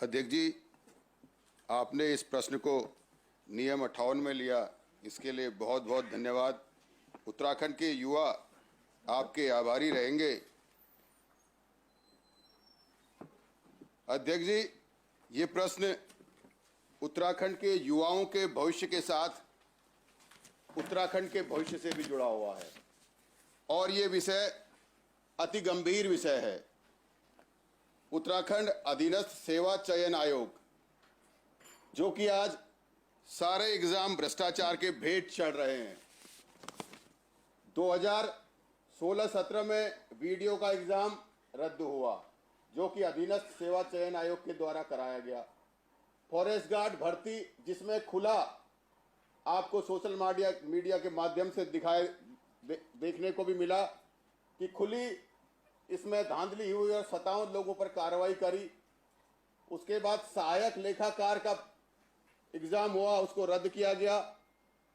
अध्यक्ष जी, आपने इस प्रश्न को नियम 58 में लिया, इसके लिए बहुत बहुत धन्यवाद। उत्तराखंड के युवा आपके आभारी रहेंगे। अध्यक्ष जी, ये प्रश्न उत्तराखंड के युवाओं के भविष्य के साथ उत्तराखंड के भविष्य से भी जुड़ा हुआ है और ये विषय अति गंभीर विषय है। उत्तराखंड अधीनस्थ सेवा चयन आयोग, जो कि आज सारे एग्जाम भ्रष्टाचार के भेंट चढ़ रहे हैं। 2016-17 में वीडियो का एग्जाम रद्द हुआ, जो कि अधीनस्थ सेवा चयन आयोग के द्वारा कराया गया। फॉरेस्ट गार्ड भर्ती, जिसमें खुला आपको सोशल मीडिया के माध्यम से देखने को भी मिला कि खुली इसमें धांधली हुई और 57 लोगों पर कार्रवाई करी। उसके बाद सहायक लेखाकार का एग्जाम हुआ, उसको रद्द किया गया।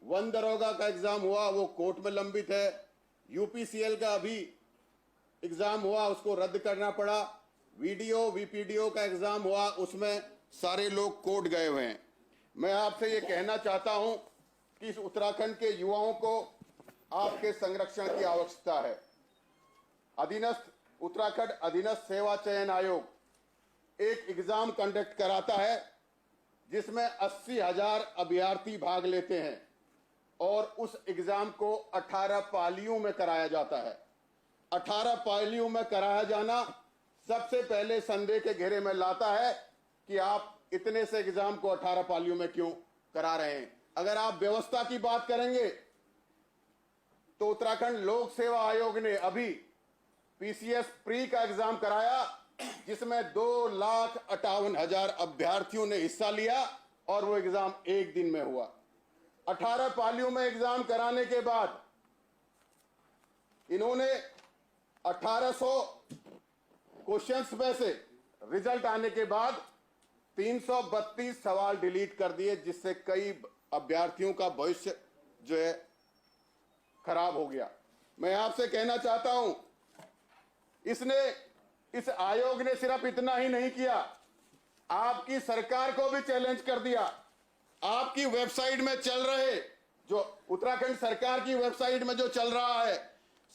वन दरोगा का एग्जाम हुआ, वो कोर्ट में लंबित है। यूपीसीएल का अभी एग्जाम हुआ, उसको रद्द करना पड़ा। वीडीओ वीपीडीओ का एग्जाम हुआ, उसमें सारे लोग कोर्ट गए हुए हैं। मैं आपसे ये कहना चाहता हूं कि इस उत्तराखंड के युवाओं को आपके संरक्षण की आवश्यकता है। उत्तराखंड अधीनस्थ सेवा चयन आयोग एक एग्जाम कंडक्ट कराता है, जिसमें 80,000 अभ्यर्थी भाग लेते हैं और उस एग्जाम को 18 पालियों में कराया जाता है। 18 पालियों में कराया जाना सबसे पहले संदेह के घेरे में लाता है कि आप इतने से एग्जाम को 18 पालियों में क्यों करा रहे हैं। अगर आप व्यवस्था की बात करेंगे तो उत्तराखंड लोक सेवा आयोग ने अभी पीसीएस प्री का एग्जाम कराया, जिसमें 2,58,000 अभ्यर्थियों ने हिस्सा लिया और वो एग्जाम एक दिन में हुआ। 18 पालियों में एग्जाम कराने के बाद इन्होंने 1800 क्वेश्चंस में से रिजल्ट आने के बाद 332 सवाल डिलीट कर दिए, जिससे कई अभ्यर्थियों का भविष्य जो है खराब हो गया। मैं आपसे कहना चाहता हूं, इस आयोग ने सिर्फ इतना ही नहीं किया, आपकी सरकार को भी चैलेंज कर दिया। आपकी वेबसाइट में चल रहे, जो उत्तराखंड सरकार की वेबसाइट में जो चल रहा है,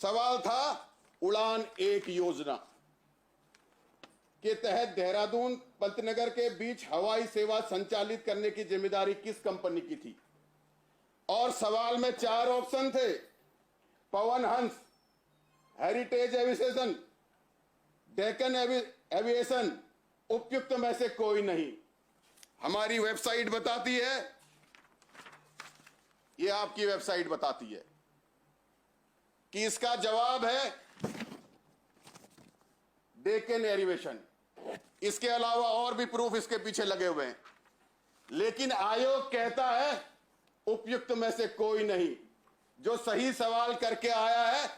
सवाल था उड़ान 1 योजना के तहत देहरादून पंतनगर के बीच हवाई सेवा संचालित करने की जिम्मेदारी किस कंपनी की थी। और सवाल में 4 ऑप्शन थे: Pawan Hans, heritage aviation, Deccan aviation. उपयुक्त में से कोई नहीं। हमारी वेबसाइट बताती है, ये आपकी वेबसाइट बताती है कि इसका जवाब है डेक्कन एविएशन। इसके अलावा और भी प्रूफ इसके पीछे लगे हुए हैं, लेकिन आयोग कहता है उपयुक्त में से कोई नहीं। जो सही सवाल करके आया है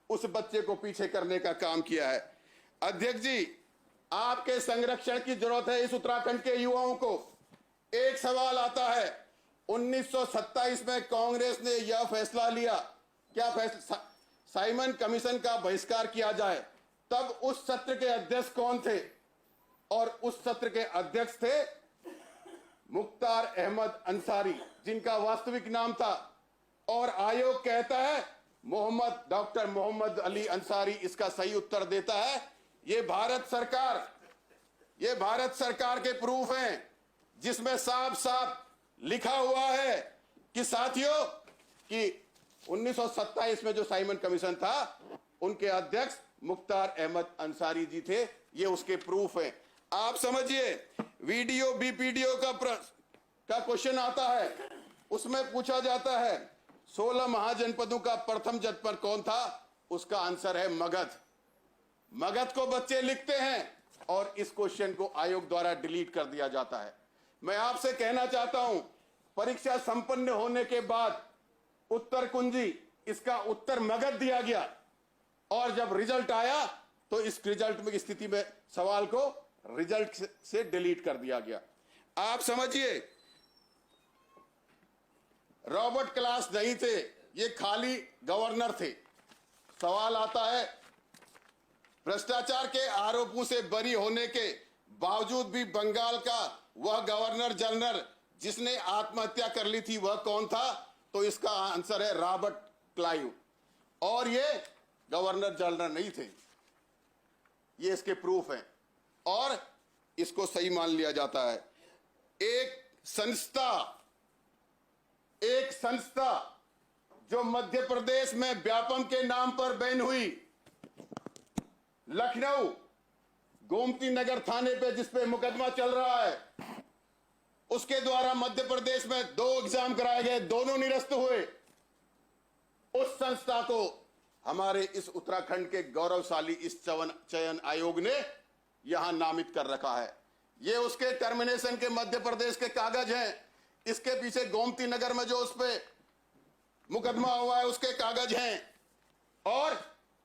उस बच्चे को पीछे करने का काम किया है। अध्यक्ष जी, आपके संरक्षण की जरूरत है इस उत्तराखंड के युवाओं को। एक सवाल आता है, 1927 में कांग्रेस ने यह फैसला लिया, क्या फैसला, साइमन कमीशन का बहिष्कार किया जाए। तब उस सत्र के अध्यक्ष कौन थे? और उस सत्र के अध्यक्ष थे मुख्तार अहमद अंसारी, जिनका वास्तविक नाम था। और आयोग कहता है डॉक्टर मोहम्मद अली अंसारी इसका सही उत्तर देता है। ये भारत सरकार के प्रूफ हैं, जिसमें साफ साफ लिखा हुआ है कि साथियों कि 1927 में जो साइमन कमीशन था, उनके अध्यक्ष मुख्तार अहमद अंसारी जी थे। ये उसके प्रूफ हैं। आप समझिए, वीडियो बीपीडीओ का क्वेश्चन आता है, उसमें पूछा जाता है 16 महाजनपदों का प्रथम जनपद कौन था। उसका आंसर है मगध। मगध को बच्चे लिखते हैं और इस क्वेश्चन को आयोग द्वारा डिलीट कर दिया जाता है। मैं आपसे कहना चाहता हूं, परीक्षा संपन्न होने के बाद उत्तर कुंजी, इसका उत्तर मगध दिया गया और जब रिजल्ट आया तो इस रिजल्ट में स्थिति में सवाल को रिजल्ट से डिलीट कर दिया गया। आप समझिए, रॉबर्ट क्लास नहीं थे, ये खाली गवर्नर थे। सवाल आता है, भ्रष्टाचार के आरोपों से बरी होने के बावजूद भी बंगाल का वह गवर्नर जनरल जिसने आत्महत्या कर ली थी वह कौन था? तो इसका आंसर है रॉबर्ट क्लाइव। और ये गवर्नर जनरल नहीं थे, ये इसके प्रूफ हैं और इसको सही मान लिया जाता है। एक संस्था जो मध्य प्रदेश में व्यापम के नाम पर बैन हुई, लखनऊ गोमती नगर थाने पे जिस पे मुकदमा चल रहा है, उसके द्वारा मध्य प्रदेश में 2 एग्जाम कराए गए, दोनों निरस्त हुए। उस संस्था को हमारे इस उत्तराखंड के गौरवशाली इस चयन आयोग ने यहां नामित कर रखा है। ये उसके टर्मिनेशन के मध्य प्रदेश के कागज हैं। इसके पीछे गोमती नगर में जो उस पे मुकदमा हुआ है उसके कागज हैं और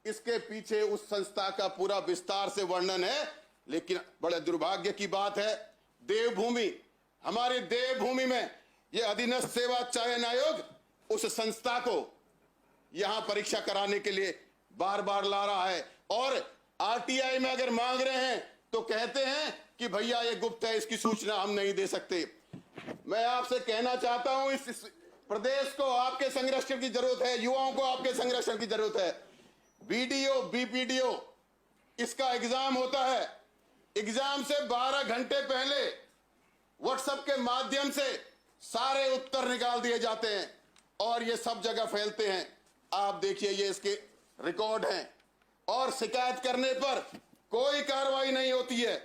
इसके पीछे उस संस्था का पूरा विस्तार से वर्णन है। लेकिन बड़े दुर्भाग्य की बात है, देवभूमि, हमारी देवभूमि में यह अधीनस्थ सेवा चयन आयोग उस संस्था को यहां परीक्षा कराने के लिए बार बार ला रहा है और आरटीआई में अगर मांग रहे हैं तो कहते हैं कि भैया ये गुप्त है, इसकी सूचना हम नहीं दे सकते। मैं आपसे कहना चाहता हूं, इस प्रदेश को आपके संरक्षण की जरूरत है, युवाओं को आपके संरक्षण की जरूरत है। बीडीओ, बीपीडीओ इसका एग्जाम होता है, एग्जाम से 12 घंटे पहले व्हाट्सएप के माध्यम से सारे उत्तर निकाल दिए जाते हैं और ये सब जगह फैलते हैं। आप देखिए, ये इसके रिकॉर्ड हैं और शिकायत करने पर कोई कार्रवाई नहीं होती है।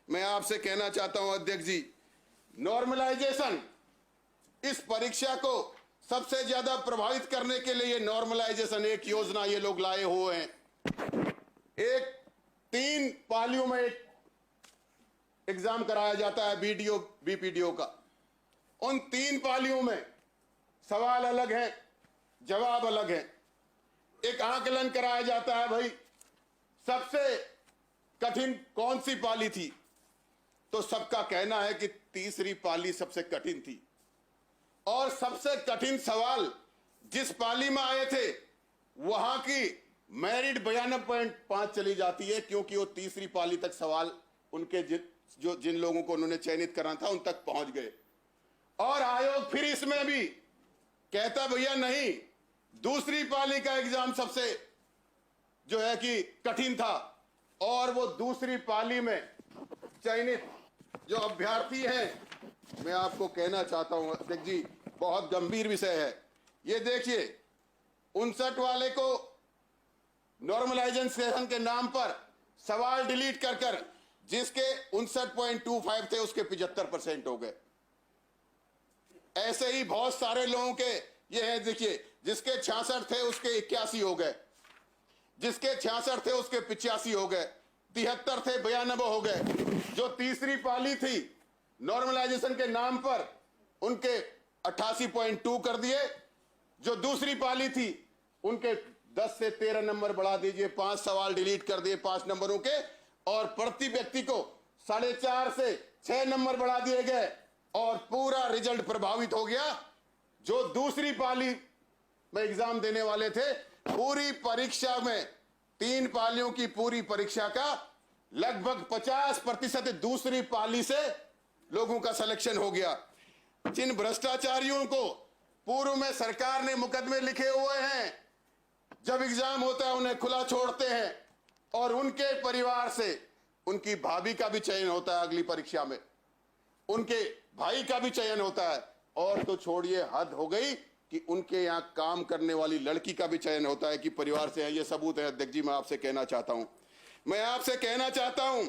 मैं आपसे कहना चाहता हूं अध्यक्ष जी, नॉर्मलाइजेशन, इस परीक्षा को सबसे ज्यादा प्रभावित करने के लिए नॉर्मलाइजेशन एक योजना ये लोग लाए हुए हैं। एक 3 पालियों में एक एग्जाम कराया जाता है बीडीओ बीपीडीओ का। उन 3 पालियों में सवाल अलग है, जवाब अलग है। एक आकलन कराया जाता है, भाई सबसे कठिन कौन सी पाली थी, तो सबका कहना है कि तीसरी पाली सबसे कठिन थी और सबसे कठिन सवाल जिस पाली में आए थे वहां की मेरिट 92.5 चली जाती है, क्योंकि वो तीसरी पाली तक सवाल उनके जिन लोगों को उन्होंने चयनित करना था उन तक पहुंच गए। और आयोग फिर इसमें भी कहता भैया नहीं, दूसरी पाली का एग्जाम सबसे जो है कि कठिन था और वो दूसरी पाली में चयनित जो अभ्यर्थी हैं, मैं आपको कहना चाहता हूं अध्यक्ष जी, बहुत गंभीर विषय है। ये देखिए, 59 वाले को नॉर्मलाइजेशन के नाम पर सवाल डिलीट कर कर जिसके 59.25 थे उसके 75% हो गए। ऐसे ही बहुत सारे लोगों के ये है, देखिए, जिसके 66 थे उसके 81 हो गए, जिसके 66 थे उसके 85 हो गए, 73 थे 92 हो गए। जो तीसरी पाली थी नॉर्मलाइजेशन के नाम पर उनके 88.2 कर दिए। जो दूसरी पाली थी उनके 10 से 13 नंबर बढ़ा दीजिए, 5 सवाल डिलीट कर दिए 5 नंबरों के, और प्रति व्यक्ति को 4.5 से 6 नंबर बढ़ा दिए गए और पूरा रिजल्ट प्रभावित हो गया। जो दूसरी पाली में एग्जाम देने वाले थे, पूरी परीक्षा में 3 पालियों की पूरी परीक्षा का लगभग 50% दूसरी पाली से लोगों का सिलेक्शन हो गया। जिन भ्रष्टाचारियों को पूर्व में सरकार ने मुकदमे लिखे हुए हैं, जब एग्जाम होता है उन्हें खुला छोड़ते हैं और उनके परिवार से उनकी भाभी का भी चयन होता है अगली परीक्षा में, उनके भाई का भी चयन होता है, और तो छोड़िए, हद हो गई कि उनके यहां काम करने वाली लड़की का भी चयन होता है कि परिवार से है। ये सबूत है अध्यक्ष जी। मैं आपसे कहना चाहता हूं,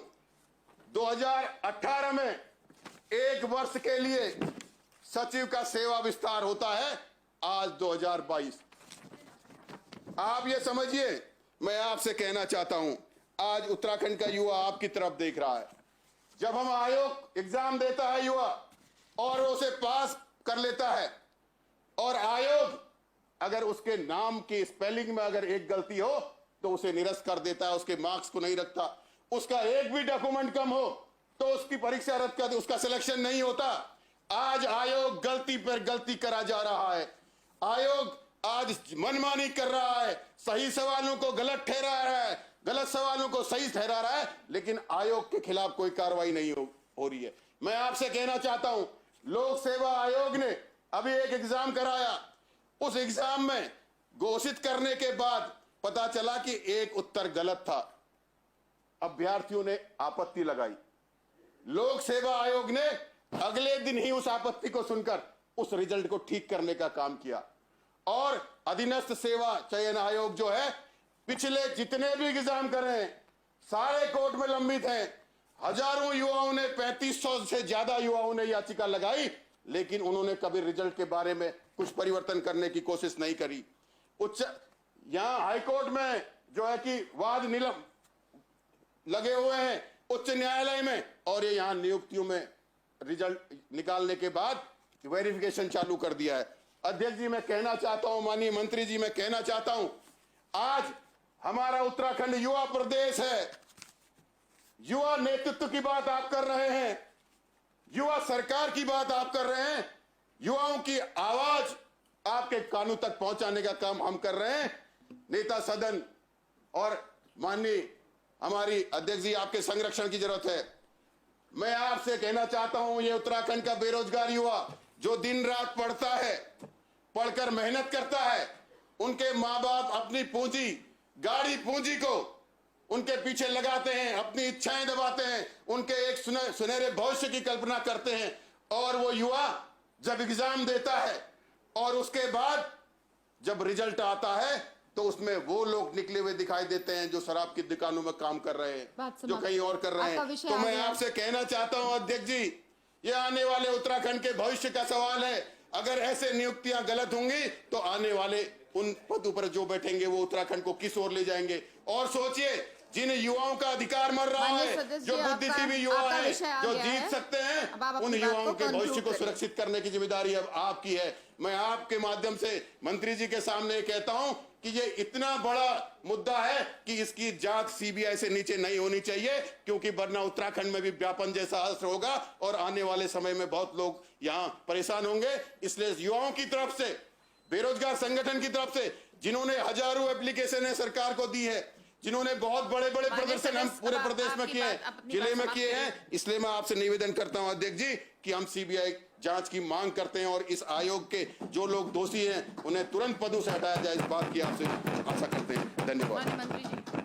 2018 में 1 वर्ष के लिए सचिव का सेवा विस्तार होता है, आज 2022। आप ये समझिए, मैं आपसे कहना चाहता हूं, आज उत्तराखंड का युवा आपकी तरफ देख रहा है। जब हम आयोग एग्जाम देता है युवा और उसे पास कर लेता है, और आयोग अगर उसके नाम की स्पेलिंग में अगर एक गलती हो तो उसे निरस्त कर देता है, उसके मार्क्स को नहीं रखता। उसका एक भी डॉक्यूमेंट कम हो तो उसकी परीक्षा रद्द कर दे, उसका सिलेक्शन नहीं होता। आज आयोग गलती पर गलती करा जा रहा है। आयोग आज मनमानी कर रहा है, सही सवालों को गलत ठहरा रहा है, गलत सवालों को सही ठहरा रहा है, लेकिन आयोग के खिलाफ कोई कार्रवाई नहीं हो रही है। मैं आपसे कहना चाहता हूं, लोक सेवा आयोग ने अभी एक एग्जाम कराया, उस एग्जाम में घोषित करने के बाद पता चला कि एक उत्तर गलत था। अभ्यर्थियों ने आपत्ति लगाई, लोक सेवा आयोग ने अगले दिन ही उस आपत्ति को सुनकर उस रिजल्ट को ठीक करने का काम किया। और अधीनस्थ सेवा चयन आयोग जो है, पिछले जितने भी एग्जाम करे हैं सारे कोर्ट में लंबित हैं। हजारों युवाओं ने, 3500 से ज्यादा युवाओं ने याचिका लगाई, लेकिन उन्होंने कभी रिजल्ट के बारे में कुछ परिवर्तन करने की कोशिश नहीं करी। यहां हाईकोर्ट में जो है कि वाद निलम लगे हुए हैं उच्च न्यायालय में, और ये यहां नियुक्तियों में रिजल्ट निकालने के बाद वेरिफिकेशन चालू कर दिया है। अध्यक्ष जी, मैं कहना चाहता हूं, माननीय मंत्री जी, मैं कहना चाहता हूं, आज हमारा उत्तराखंड युवा प्रदेश है। युवा नेतृत्व की बात आप कर रहे हैं, युवा सरकार की बात आप कर रहे हैं, युवाओं की आवाज आपके कानों तक पहुंचाने का काम हम कर रहे हैं। नेता सदन और माननीय हमारी अध्यक्ष जी, आपके संरक्षण की जरूरत है। मैं आपसे कहना चाहता हूं, ये उत्तराखंड का बेरोजगार युवा जो दिन रात पढ़ता है, पढ़कर मेहनत करता है, उनके माँ बाप अपनी पूंजी, गाड़ी पूंजी को उनके पीछे लगाते हैं, अपनी इच्छाएं दबाते हैं, उनके एक सुनहरे भविष्य की कल्पना करते हैं, और वो युवा जब एग्जाम देता है और उसके बाद जब रिजल्ट आता है तो उसमें वो लोग निकले हुए दिखाई देते हैं जो शराब की दुकानों में काम कर रहे हैं, जो कहीं और कर रहे हैं। तो मैं आपसे कहना चाहता हूं अध्यक्ष जी, ये आने वाले उत्तराखंड के भविष्य का सवाल है। अगर ऐसे नियुक्तियां गलत होंगी तो आने वाले उन पदों पर जो बैठेंगे वो उत्तराखंड को किस ओर ले जाएंगे। और सोचिए, जिन युवाओं का अधिकार मर रहा है, जो बुद्धिजीवी युवा है, जो जीत सकते हैं, उन युवाओं के भविष्य को सुरक्षित करने की जिम्मेदारी अब आपकी है। मैं आपके माध्यम से मंत्री जी के सामने कहता हूं कि ये इतना बड़ा मुद्दा है कि इसकी जांच सीबीआई से नीचे नहीं होनी चाहिए, क्योंकि वरना उत्तराखंड में भी व्यापन जैसा असर होगा और आने वाले समय में बहुत लोग यहां परेशान होंगे। इसलिए युवाओं की तरफ से, बेरोजगार संगठन की तरफ से, जिन्होंने हजारों एप्लीकेशन सरकार को दी है, जिन्होंने बहुत बड़े बड़े प्रदर्शन हम पूरे प्रदेश में किए हैं, जिले में किए हैं, इसलिए मैं आपसे निवेदन करता हूं अध्यक्ष जी कि हम सीबीआई जांच की मांग करते हैं और इस आयोग के जो लोग दोषी हैं उन्हें तुरंत पदों से हटाया जाए, इस बात की आपसे आशा करते हैं। धन्यवाद।